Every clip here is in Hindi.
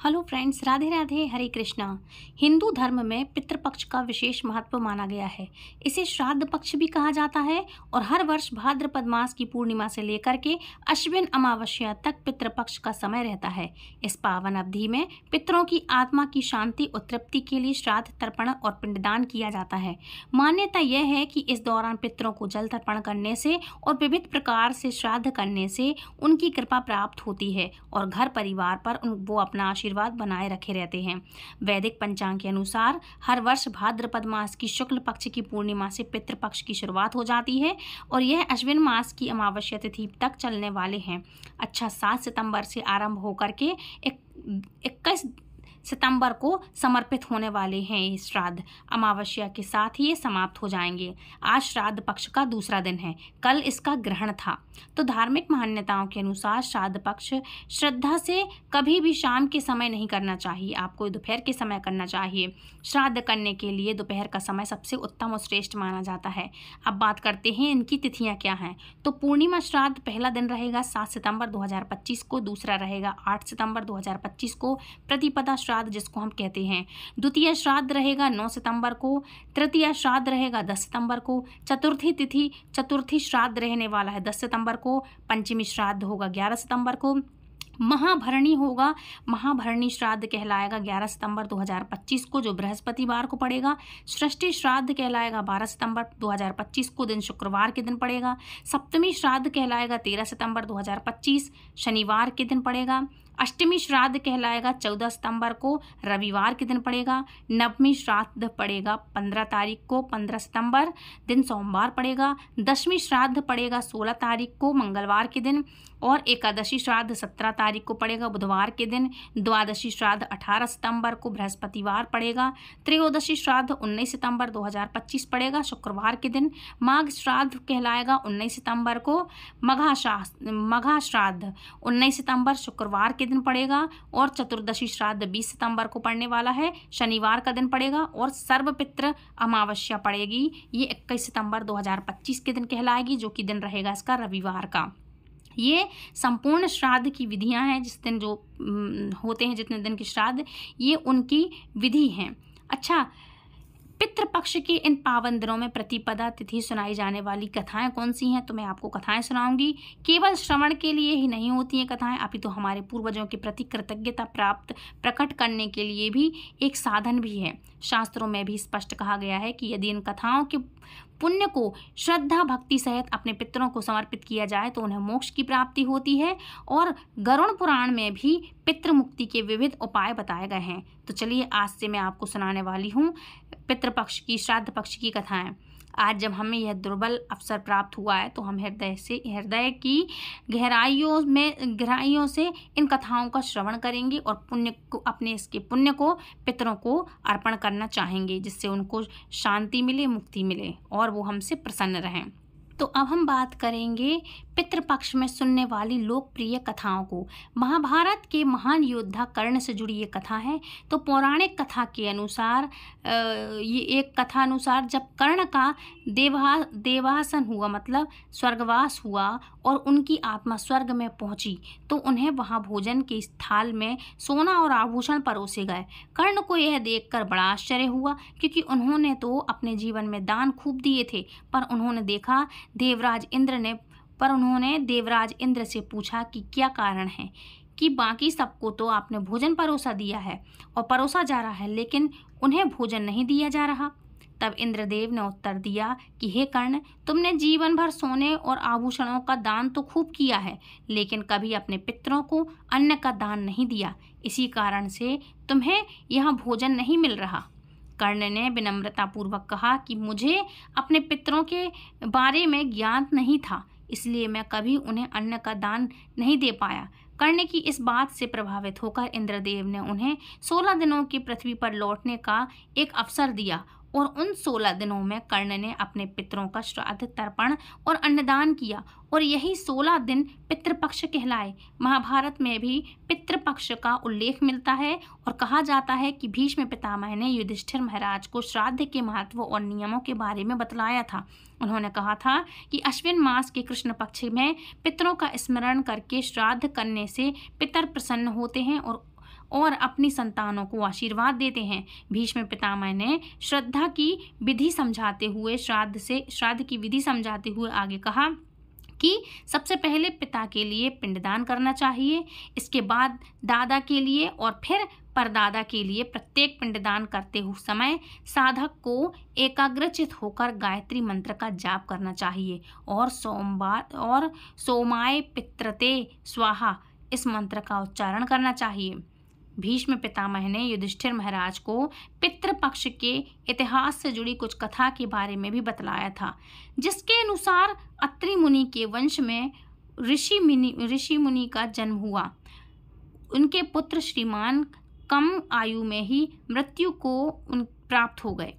Hello friends, Radhe Radhe, Hare Krishna. हिंदू धर्म में पितृपक्ष का विशेष महत्व माना गया है। इसे श्राद्ध पक्ष भी कहा जाता है और हर वर्ष भाद्रपद मास की पूर्णिमा से लेकर के अश्विन अमावस्या तक पितृपक्ष का समय रहता है। इस पावन अवधि में पितरों की आत्मा की शांति और तृप्ति के लिए श्राद्ध तर्पण और पिंडदान किया जाता है। मान्यता यह है कि इस दौरान पितरों को जल तर्पण करने से और विविध प्रकार से श्राद्ध करने से उनकी कृपा प्राप्त होती है और घर परिवार पर वो अपना आशीर्वाद बनाए रखे रहते हैं। वैदिक पंचांग के अनुसार हर वर्ष भाद्रपद मास की शुक्ल पक्ष की पूर्णिमा से पितृपक्ष की शुरुआत हो जाती है और यह अश्विन मास की अमावस्या तिथि तक चलने वाले हैं। 7 सितंबर से आरंभ होकर के 21 सितंबर को समर्पित होने वाले हैं। ये श्राद्ध अमावस्या के साथ ही ये समाप्त हो जाएंगे। आज श्राद्ध पक्ष का दूसरा दिन है, कल इसका ग्रहण था। तो धार्मिक मान्यताओं के अनुसार श्राद्ध पक्ष श्रद्धा से कभी भी शाम के समय नहीं करना चाहिए, आपको दोपहर के समय करना चाहिए। श्राद्ध करने के लिए दोपहर का समय सबसे उत्तम और श्रेष्ठ माना जाता है। अब बात करते हैं इनकी तिथियां क्या हैं। तो पूर्णिमा श्राद्ध पहला दिन रहेगा 7 सितंबर 2025 को, दूसरा रहेगा 8 सितंबर 2025 को प्रतिपदा श्राद्ध जिसको हम कहते हैं। द्वितीय श्राद्ध रहेगा 9 सितंबर को, तृतीय श्राद्ध रहेगा 10 सितंबर को, चतुर्थी श्राद्ध रहने वाला है 10 सितंबर को, पंचमी श्राद्ध होगा 11 सितंबर को, महाभरणी श्राद्ध कहलाएगा 11 सितंबर 2025 को जो बृहस्पतिवार को पड़ेगा। षष्ठी श्राद्ध कहलाएगा 12 सितंबर 2025 को, दिन शुक्रवार के दिन पड़ेगा। सप्तमी श्राद्ध कहलाएगा 13 सितंबर 2025 शनिवार के दिन पड़ेगा। अष्टमी श्राद्ध कहलाएगा 14 सितंबर को, रविवार के दिन पड़ेगा। नवमी श्राद्ध पड़ेगा 15 तारीख को, 15 सितंबर दिन सोमवार पड़ेगा। दशमी श्राद्ध पड़ेगा 16 तारीख को, मंगलवार के दिन। और एकादशी श्राद्ध 17 तारीख को पड़ेगा, बुधवार के दिन। द्वादशी श्राद्ध 18 सितंबर को, बृहस्पतिवार पड़ेगा। त्रयोदशी श्राद्ध 19 सितंबर 2025 पड़ेगा, शुक्रवार के दिन। माघ श्राद्ध कहलाएगा 19 सितंबर को। मघा श्राद्ध 19 सितंबर शुक्रवार के दिन पड़ेगा। और चतुर्दशी श्राद्ध 20 सितंबर को पड़ने वाला है, शनिवार का दिन पड़ेगा। और सर्वपित्र अमावस्या पड़ेगी, ये 21 सितंबर 2025 के दिन कहलाएगी, जो कि दिन रहेगा इसका रविवार का। ये संपूर्ण श्राद्ध की विधियां हैं, जिस दिन जो होते हैं जितने दिन के श्राद्ध, ये उनकी विधि हैं। अच्छा, पितृपक्ष के इन पावन दिनों में प्रतिपदा तिथि सुनाई जाने वाली कथाएं कौन सी हैं, तो मैं आपको कथाएं सुनाऊंगी। केवल श्रवण के लिए ही नहीं होती हैं कथाएं, अपितु हमारे पूर्वजों के प्रति कृतज्ञता प्रकट करने के लिए भी एक साधन भी है। शास्त्रों में भी स्पष्ट कहा गया है कि यदि इन कथाओं के पुण्य को श्रद्धा भक्ति सहित अपने पितरों को समर्पित किया जाए तो उन्हें मोक्ष की प्राप्ति होती है। और गरुड़ पुराण में भी पितृ मुक्ति के विविध उपाय बताए गए हैं। तो चलिए आज से मैं आपको सुनाने वाली हूँ पितृपक्ष की, श्राद्ध पक्ष की कथाएं। आज जब हमें यह दुर्बल अवसर प्राप्त हुआ है तो हम हृदय की गहराइयों से इन कथाओं का श्रवण करेंगे और पुण्य को, इसके पुण्य को पितरों को अर्पण करना चाहेंगे, जिससे उनको शांति मिले, मुक्ति मिले और वो हमसे प्रसन्न रहें। तो अब हम बात करेंगे पितृपक्ष में सुनने वाली लोकप्रिय कथाओं को। महाभारत के महान योद्धा कर्ण से जुड़ी ये कथा है। तो पौराणिक कथा के अनुसार ये एक कथा अनुसार जब कर्ण का देवासन हुआ, मतलब स्वर्गवास हुआ और उनकी आत्मा स्वर्ग में पहुंची, तो उन्हें वहां भोजन के थाल में सोना और आभूषण परोसे गए। कर्ण को यह देखकर बड़ा आश्चर्य हुआ, क्योंकि उन्होंने तो अपने जीवन में दान खूब दिए थे, पर उन्होंने देवराज इंद्र से पूछा कि क्या कारण है कि बाकी सबको तो आपने भोजन परोसा दिया है और परोसा जा रहा है, लेकिन उन्हें भोजन नहीं दिया जा रहा। तब इंद्रदेव ने उत्तर दिया कि हे कर्ण, तुमने जीवन भर सोने और आभूषणों का दान तो खूब किया है, लेकिन कभी अपने पितरों को अन्न का दान नहीं दिया। इसी कारण से तुम्हें यहाँ भोजन नहीं मिल रहा। कर्ण ने विनम्रतापूर्वक कहा कि मुझे अपने पितरों के बारे में ज्ञान नहीं था, इसलिए मैं कभी उन्हें अन्न का दान नहीं दे पाया। कर्ण की इस बात से प्रभावित होकर इंद्रदेव ने उन्हें 16 दिनों की पृथ्वी पर लौटने का एक अवसर दिया और उन 16 दिनों में कर्ण ने अपने पितरों का श्राद्ध तर्पण और अन्नदान किया और यही 16 दिन पितृपक्ष कहलाए। महाभारत में भी पितृपक्ष का उल्लेख मिलता है और कहा जाता है कि भीष्म पितामह ने युधिष्ठिर महाराज को श्राद्ध के महत्व और नियमों के बारे में बतलाया था। उन्होंने कहा था कि अश्विन मास के कृष्ण पक्ष में पितरों का स्मरण करके श्राद्ध करने से पितर प्रसन्न होते हैं और अपनी संतानों को आशीर्वाद देते हैं। भीष्म पितामह ने श्राद्ध की विधि समझाते हुए आगे कहा कि सबसे पहले पिता के लिए पिंडदान करना चाहिए, इसके बाद दादा के लिए और फिर परदादा के लिए। प्रत्येक पिंडदान करते हुए समय साधक को एकाग्रचित होकर गायत्री मंत्र का जाप करना चाहिए और सोमाय पित्रते स्वाहा इस मंत्र का उच्चारण करना चाहिए। भीष्म पितामह ने युधिष्ठिर महाराज को पितृपक्ष के इतिहास से जुड़ी कुछ कथा के बारे में भी बतलाया था, जिसके अनुसार अत्रि मुनि के वंश में ऋषि मुनि का जन्म हुआ। उनके पुत्र श्रीमान कम आयु में ही मृत्यु को प्राप्त हो गए,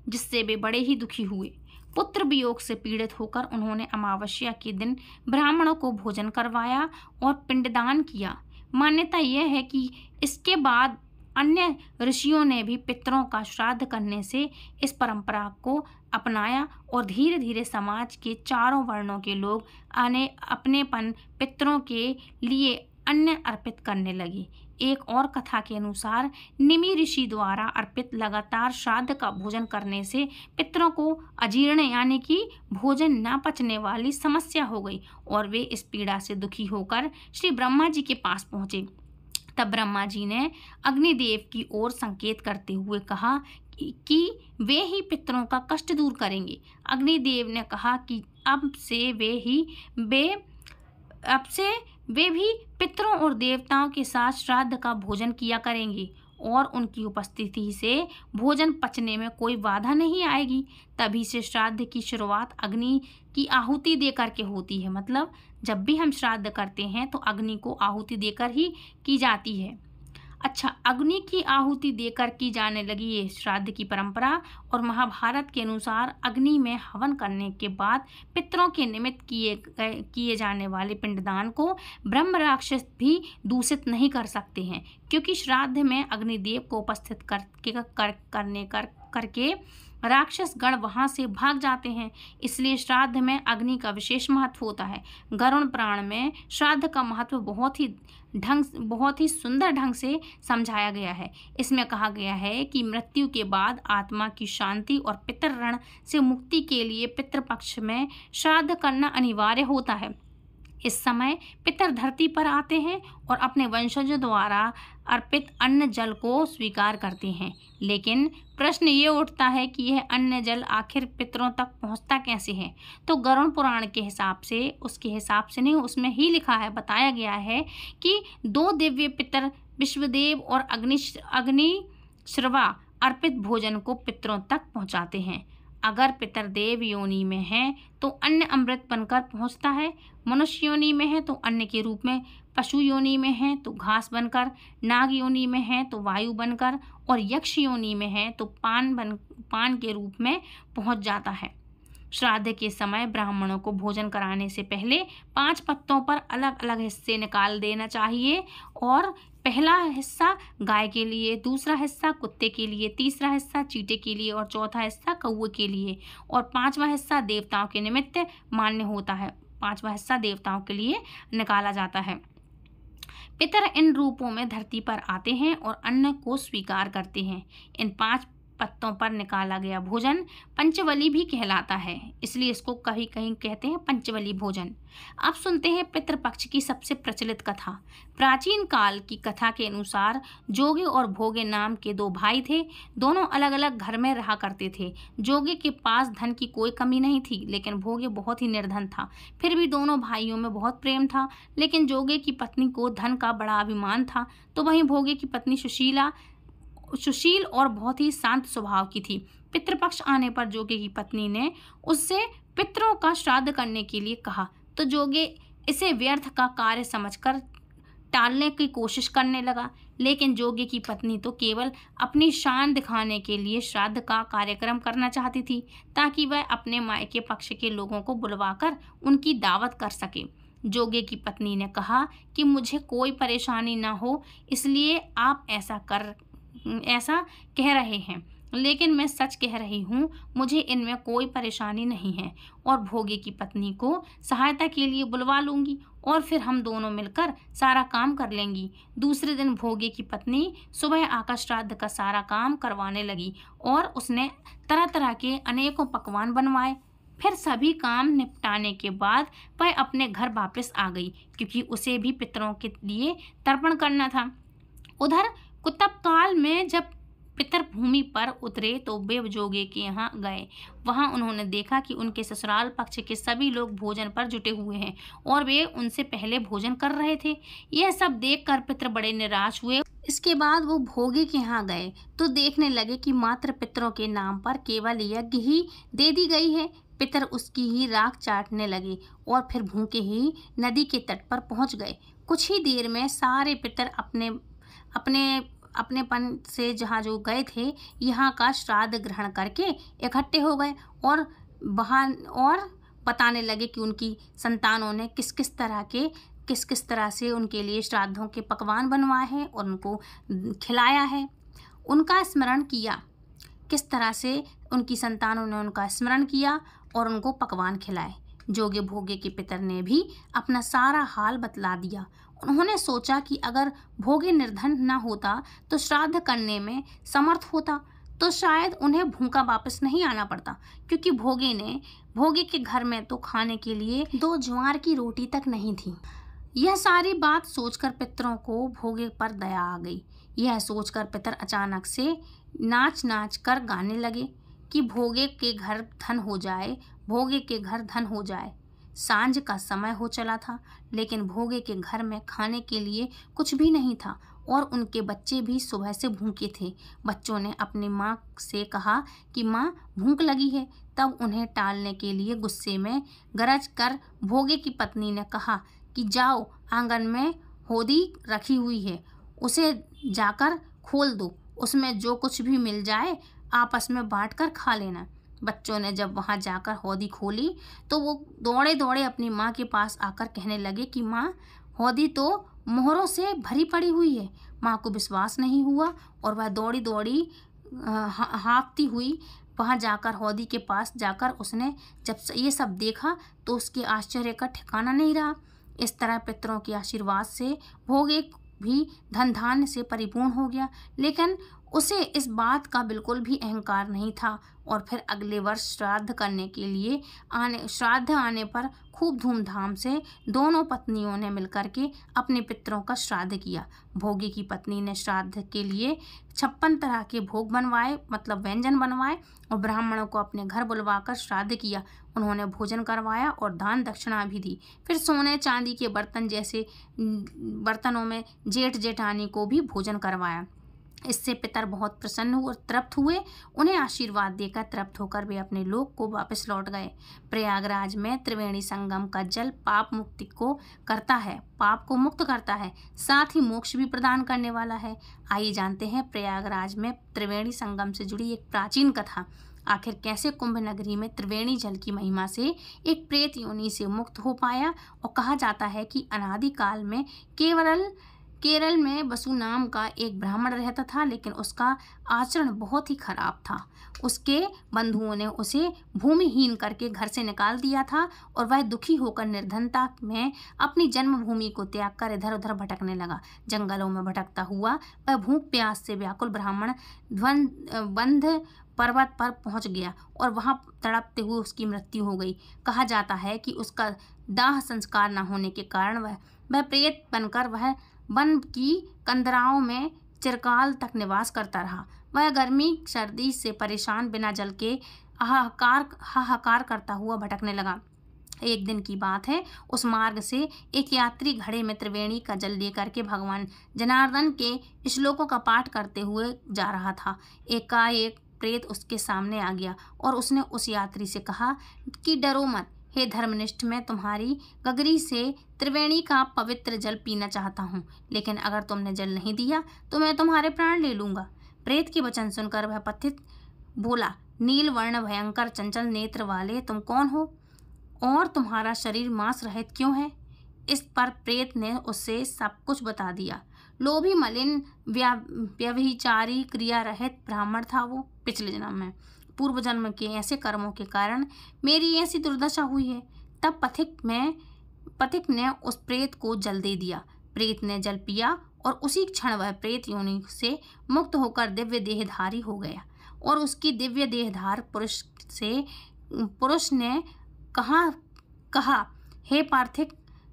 जिससे वे बड़े ही दुखी हुए। पुत्र वियोग से पीड़ित होकर उन्होंने अमावस्या के दिन ब्राह्मणों को भोजन करवाया और पिंडदान किया। मान्यता यह है कि इसके बाद अन्य ऋषियों ने भी पितरों का श्राद्ध करने से इस परंपरा को अपनाया और धीरे धीरे समाज के चारों वर्णों के लोग अपनेपन पितरों के लिए अन्न अर्पित करने लगे। एक और कथा के अनुसार निमि ऋषि द्वारा अर्पित लगातार श्राद्ध का भोजन करने से पितरों को अजीर्ण यानी कि भोजन न पचने वाली समस्या हो गई और वे इस पीड़ा से दुखी होकर श्री ब्रह्मा जी के पास पहुँचे। तब ब्रह्मा जी ने अग्निदेव की ओर संकेत करते हुए कहा कि वे ही पितरों का कष्ट दूर करेंगे। अग्निदेव ने कहा कि अब से वे भी पितरों और देवताओं के साथ श्राद्ध का भोजन किया करेंगे और उनकी उपस्थिति से भोजन पचने में कोई बाधा नहीं आएगी। तभी से श्राद्ध की शुरुआत अग्नि की आहुति देकर के होती है। मतलब जब भी हम श्राद्ध करते हैं तो अग्नि को आहुति देकर ही की जाती है। अच्छा, अग्नि की आहुति देकर की जाने लगी ये श्राद्ध की परंपरा और महाभारत के अनुसार अग्नि में हवन करने के बाद पितरों के निमित्त किए जाने वाले पिंडदान को ब्रह्म राक्षस भी दूषित नहीं कर सकते हैं, क्योंकि श्राद्ध में अग्निदेव को उपस्थित करके राक्षस गण वहां से भाग जाते हैं। इसलिए श्राद्ध में अग्नि का विशेष महत्व होता है। गरुड़ पुराण में श्राद्ध का महत्व बहुत ही सुंदर ढंग से समझाया गया है। इसमें कहा गया है कि मृत्यु के बाद आत्मा की शांति और पितृ ऋण से मुक्ति के लिए पितृपक्ष में श्राद्ध करना अनिवार्य होता है। इस समय पितर धरती पर आते हैं और अपने वंशजों द्वारा अर्पित अन्न जल को स्वीकार करते हैं। लेकिन प्रश्न ये उठता है कि यह अन्न जल आखिर पितरों तक पहुंचता कैसे है? तो गरुड़ पुराण के हिसाब से, उसके हिसाब से नहीं, उसमें ही लिखा है, बताया गया है कि 2 दिव्य पितर विश्वदेव और अग्निश्रवा अर्पित भोजन को पितरों तक पहुंचाते हैं। अगर पितर देव योनि में है तो अन्न अमृत बनकर पहुंचता है, मनुष्य योनि में है तो अन्न के रूप में, पशु योनि में है तो घास बनकर, नाग योनि में है तो वायु बनकर और यक्ष योनि में है तो पान के रूप में पहुंच जाता है। श्राद्ध के समय ब्राह्मणों को भोजन कराने से पहले 5 पत्तों पर अलग अलग हिस्से निकाल देना चाहिए और पहला हिस्सा गाय के लिए, दूसरा हिस्सा कुत्ते के लिए, तीसरा हिस्सा चींटे के लिए और चौथा हिस्सा कौवे के लिए और 5वां हिस्सा देवताओं के निमित्त मान्य होता है। 5वां हिस्सा देवताओं के लिए निकाला जाता है। पितर इन रूपों में धरती पर आते हैं और अन्न को स्वीकार करते हैं। इन 5 पत्तों पर निकाला गया भोजन पंचवली भी कहलाता है, इसलिए इसको कहीं कहीं कहते हैं पंचवली भोजन। अब सुनते हैं पितृपक्ष की सबसे प्रचलित कथा। प्राचीन काल की कथा के अनुसार जोगे और भोगे नाम के 2 भाई थे। दोनों अलग अलग घर में रहा करते थे। जोगे के पास धन की कोई कमी नहीं थी, लेकिन भोगे बहुत ही निर्धन था। फिर भी दोनों भाइयों में बहुत प्रेम था, लेकिन जोगे की पत्नी को धन का बड़ा अभिमान था, तो वहीं भोगे की पत्नी सुशील और बहुत ही शांत स्वभाव की थी। पितृपक्ष आने पर जोगे की पत्नी ने उससे पितरों का श्राद्ध करने के लिए कहा, तो जोगे इसे व्यर्थ का कार्य समझकर टालने की कोशिश करने लगा। लेकिन जोगे की पत्नी तो केवल अपनी शान दिखाने के लिए श्राद्ध का कार्यक्रम करना चाहती थी, ताकि वह अपने मायके पक्ष के लोगों को बुलवाकर उनकी दावत कर सके। जोगे की पत्नी ने कहा कि मुझे कोई परेशानी ना हो, इसलिए आप ऐसा कह रहे हैं, लेकिन मैं सच कह रही हूँ, मुझे इनमें कोई परेशानी नहीं है और भोगे की पत्नी को सहायता के लिए बुलवा लूंगी और फिर हम दोनों मिलकर सारा काम कर लेंगी। दूसरे दिन भोगे की पत्नी सुबह आकर श्राद्ध का सारा काम करवाने लगी और उसने तरह तरह के अनेकों पकवान बनवाए। फिर सभी काम निपटाने के बाद वह अपने घर वापस आ गई, क्योंकि उसे भी पितरों के लिए तर्पण करना था। उधर कुतप काल में जब पितर भूमि पर उतरे तो वे जोगे के यहाँ गए। वहाँ उन्होंने देखा कि उनके ससुराल पक्ष के सभी लोग भोजन पर जुटे हुए हैं और वे उनसे पहले भोजन कर रहे थे। यह सब देखकर पितर बड़े निराश हुए। इसके बाद वो भोगे के यहाँ गए तो देखने लगे कि मात्र पितरों के नाम पर केवल यज्ञ ही दे दी गई है। पितर उसकी ही राख चाटने लगे और फिर भूखे ही नदी के तट पर पहुंच गए। कुछ ही देर में सारे पितर अपनेपन से जहाँ जो गए थे यहाँ का श्राद्ध ग्रहण करके इकट्ठे हो गए और बताने लगे कि उनकी संतानों ने किस किस तरह से उनके लिए श्राद्धों के पकवान बनवाए हैं और उनको खिलाया है। उनका स्मरण किया, किस तरह से उनकी संतानों ने उनका स्मरण किया और उनको पकवान खिलाए। जोगे भोगे के पितर ने भी अपना सारा हाल बतला दिया। उन्होंने सोचा कि अगर भोगे निर्धन न होता तो श्राद्ध करने में समर्थ होता तो शायद उन्हें भूखा वापस नहीं आना पड़ता, क्योंकि भोगे के घर में तो खाने के लिए 2 ज्वार की रोटी तक नहीं थी। यह सारी बात सोचकर पितरों को भोगे पर दया आ गई। यह सोचकर पितर अचानक से नाच नाच कर गाने लगे कि भोगे के घर धन हो जाए, भोगे के घर धन हो जाए। सांझ का समय हो चला था, लेकिन भोगे के घर में खाने के लिए कुछ भी नहीं था और उनके बच्चे भी सुबह से भूखे थे। बच्चों ने अपनी माँ से कहा कि माँ भूख लगी है। तब उन्हें टालने के लिए गुस्से में गरज कर भोगे की पत्नी ने कहा कि जाओ, आंगन में होदी रखी हुई है, उसे जाकर खोल दो, उसमें जो कुछ भी मिल जाए आपस में बांटकर खा लेना। बच्चों ने जब वहां जाकर हौदी खोली तो वो दौड़े दौड़े अपनी माँ के पास आकर कहने लगे कि माँ, हौदी तो मोहरों से भरी पड़ी हुई है। माँ को विश्वास नहीं हुआ और वह दौड़ी दौड़ी हाँफती हुई वहां जाकर हौदी के पास जाकर उसने जब ये सब देखा तो उसके आश्चर्य का ठिकाना नहीं रहा। इस तरह पितरों के आशीर्वाद से भोगे भी धन धान्य से परिपूर्ण हो गया, लेकिन उसे इस बात का बिल्कुल भी अहंकार नहीं था। और फिर अगले वर्ष श्राद्ध आने पर खूब धूमधाम से दोनों पत्नियों ने मिलकर के अपने पितरों का श्राद्ध किया। भोगे की पत्नी ने श्राद्ध के लिए 56 तरह के भोग बनवाए, मतलब व्यंजन बनवाए, और ब्राह्मणों को अपने घर बुलवाकर श्राद्ध किया। उन्होंने भोजन करवाया और दान दक्षिणा भी दी। फिर सोने चांदी के बर्तन जैसे बर्तनों में जेठ जेठानी को भी भोजन करवाया। इससे पितर बहुत प्रसन्न हुए और तृप्त हुए। उन्हें आशीर्वाद देकर तृप्त होकर वे अपने लोक को वापस लौट गए। प्रयागराज में त्रिवेणी संगम का जल पाप को मुक्त करता है, साथ ही मोक्ष भी प्रदान करने वाला है। आइए जानते हैं प्रयागराज में त्रिवेणी संगम से जुड़ी एक प्राचीन कथा। आखिर कैसे कुंभ नगरी में त्रिवेणी जल की महिमा से एक प्रेत योनि से मुक्त हो पाया। और कहा जाता है कि अनादि काल में केरल में वसु नाम का एक ब्राह्मण रहता था, लेकिन उसका आचरण बहुत ही खराब था। उसके बंधुओं ने उसे भूमिहीन करके घर से निकाल दिया था और वह दुखी होकर निर्धनता में अपनी जन्मभूमि को त्याग कर इधर उधर भटकने लगा। जंगलों में भटकता हुआ वह भूख प्यास से व्याकुल ब्राह्मण बंध पर्वत पर पहुंच गया और वहां तड़पते हुए उसकी मृत्यु हो गई। कहा जाता है कि उसका दाह संस्कार न होने के कारण वह प्रेत बनकर वह वन की कंदराओं में चिरकाल तक निवास करता रहा। वह गर्मी सर्दी से परेशान बिना जल के हाहाकार करता हुआ भटकने लगा। एक दिन की बात है, उस मार्ग से एक यात्री घड़े में त्रिवेणी का जल लेकर के भगवान जनार्दन के श्लोकों का पाठ करते हुए जा रहा था। एकाएक प्रेत उसके सामने आ गया और उसने उस यात्री से कहा कि डरो मत, हे धर्मनिष्ठ, मैं तुम्हारी गगरी से त्रिवेणी का पवित्र जल पीना चाहता हूँ, लेकिन अगर तुमने जल नहीं दिया तो मैं तुम्हारे प्राण ले लूँगा। प्रेत के वचन सुनकर वह पथित बोला, नील वर्ण भयंकर चंचल नेत्र वाले तुम कौन हो और तुम्हारा शरीर मांस रहित क्यों है? इस पर प्रेत ने उससे सब कुछ बता दिया। लोभी मलिन व्यभिचारी क्रिया रहित ब्राह्मण था वो। पिछले जन्म में पूर्व जन्म के ऐसे कर्मों के कारण मेरी ऐसी दुर्दशा हुई है। तब पथिक में पथिक ने उस प्रेत को जल दे दिया। प्रेत ने जल पिया और उसी क्षण वह प्रेत योनि से मुक्त होकर दिव्य देहधारी हो गया। और उसकी दिव्य देहधार पुरुष ने कहा, हे पार्थिक,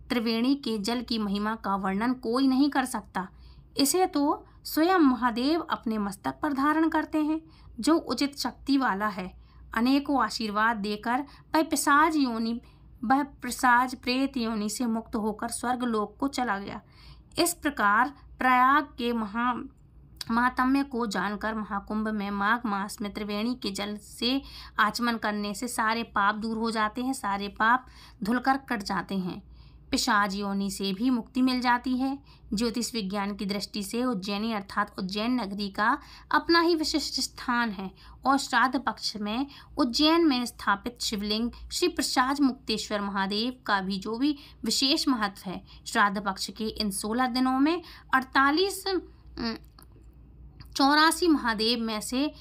त्रिवेणी के जल की महिमा का वर्णन कोई नहीं कर सकता। इसे तो स्वयं महादेव अपने मस्तक पर धारण करते हैं, जो उचित शक्ति वाला है। अनेकों आशीर्वाद देकर वह पिशाच प्रेत योनि से मुक्त होकर स्वर्गलोक को चला गया। इस प्रकार प्रयाग के महात्म्य को जानकर महाकुंभ में माघ मास में त्रिवेणी के जल से आचमन करने से सारे पाप दूर हो जाते हैं, सारे पाप धुलकर कट जाते हैं। पिशाच योनि से भी मुक्ति मिल जाती है। ज्योतिष विज्ञान की दृष्टि से उज्जैनी अर्थात उज्जैन नगरी का अपना ही विशिष्ट स्थान है और श्राद्ध पक्ष में उज्जैन में स्थापित शिवलिंग श्री पिशाच मुक्तेश्वर महादेव का भी जो भी विशेष महत्व है। श्राद्ध पक्ष के इन 16 दिनों में 84 महादेव में से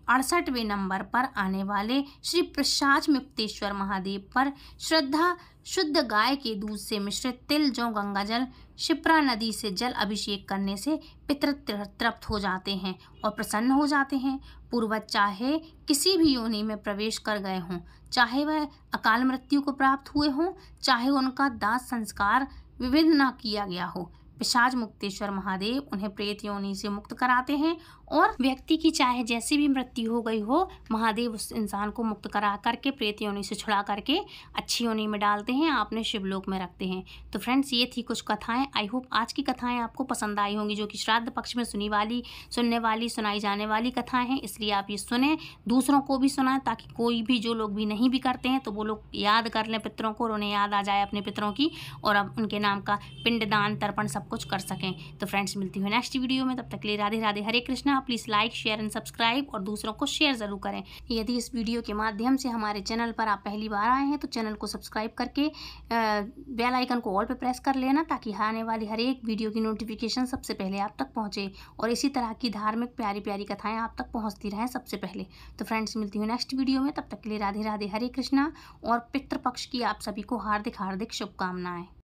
68वें नंबर पर आने वाले श्री पिशाच मुक्तेश्वर महादेव पर श्रद्धा शुद्ध गाय के दूध से मिश्रित तिल, जौ, गंगाजल, शिप्रा नदी से जल अभिषेक करने से पितृ तृप्त हो जाते हैं और प्रसन्न हो जाते हैं। पूर्वज चाहे किसी भी योनि में प्रवेश कर गए हों, चाहे वह अकाल मृत्यु को प्राप्त हुए हों, चाहे उनका दाह संस्कार विविध न किया गया हो, पिशाच मुक्तेश्वर महादेव उन्हें प्रेत योनि से मुक्त कराते हैं और व्यक्ति की चाहे जैसी भी मृत्यु हो गई हो, महादेव उस इंसान को मुक्त करा करके प्रेत योनि से छुड़ा करके अच्छी योनि में डालते हैं, आपने शिवलोक में रखते हैं। तो फ्रेंड्स, ये थी कुछ कथाएं। आई होप आज की कथाएं आपको पसंद आई होंगी, जो कि श्राद्ध पक्ष में सुनाई जाने वाली कथाएं हैं। इसलिए आप ये सुने, दूसरों को भी सुनाएं, ताकि कोई भी जो लोग भी नहीं भी करते हैं तो वो लोग याद कर लें पितरों को और उन्हें याद आ जाए अपने पितरों की, और अब उनके नाम का पिंडदान तर्पण सब कुछ कर सकें। तो फ्रेंड्स, मिलती हूँ नेक्स्ट वीडियो में, तब तक के लिए Radhe Radhe, Hare Krishna. Please like, share and subscribe और दूसरों को शेयर ज़रूर करें। यदि इस वीडियो के माध्यम से हमारे चैनल पर आप पहली बार आए हैं तो चैनल को सब्सक्राइब करके बेल आइकन को ऑल पे प्रेस कर लेना, ताकि आने वाली हर एक वीडियो की नोटिफिकेशन सबसे पहले आप तक पहुँचे और इसी तरह की धार्मिक प्यारी प्यारी कथाएँ आप तक पहुँचती रहें सबसे पहले। तो फ्रेंड्स, मिलती हूँ नेक्स्ट वीडियो में, तब तक के लिए राधे राधे, हरे कृष्णा और पितृपक्ष की आप सभी को हार्दिक हार्दिक शुभकामनाएँ।